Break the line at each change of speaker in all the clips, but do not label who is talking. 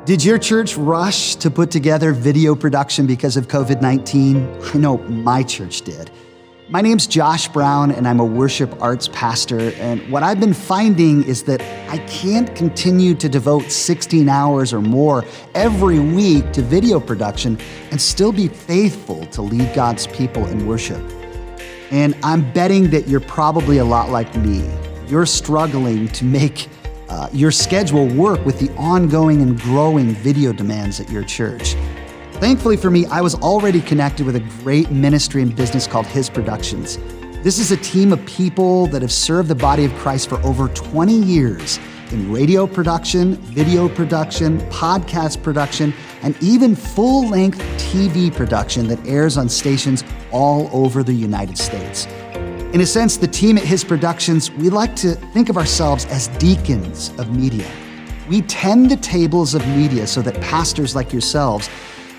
Did your church rush to put together video production because of COVID-19? I know my church did. My name's Josh Brown, and I'm a worship arts pastor. And what I've been finding is that I can't continue to devote 16 hours or more every week to video production and still be faithful to lead God's people in worship. And I'm betting that you're probably a lot like me. You're struggling to make your schedule work with the ongoing and growing video demands at your church. Thankfully for me, I was already connected with a great ministry and business called His Productions. This is a team of people that have served the body of Christ for over 20 years in radio production, video production, podcast production, and even full-length TV production that airs on stations all over the United States. In a sense, the team at His Productions, we like to think of ourselves as Deacons of Media. We tend the tables of media so that pastors like yourselves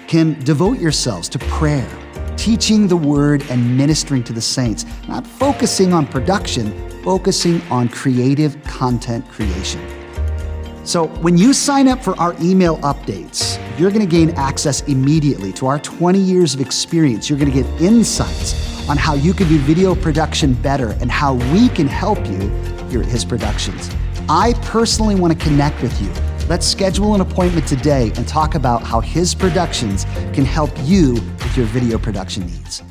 can devote yourselves to prayer, teaching the word and ministering to the saints, not focusing on production, focusing on creative content creation. So when you sign up for our email updates, you're going to gain access immediately to our 20 years of experience. You're going to get insights on how you can do video production better and how we can help you here at His Productions. I personally want to connect with you. Let's schedule an appointment today and talk about how His Productions can help you with your video production needs.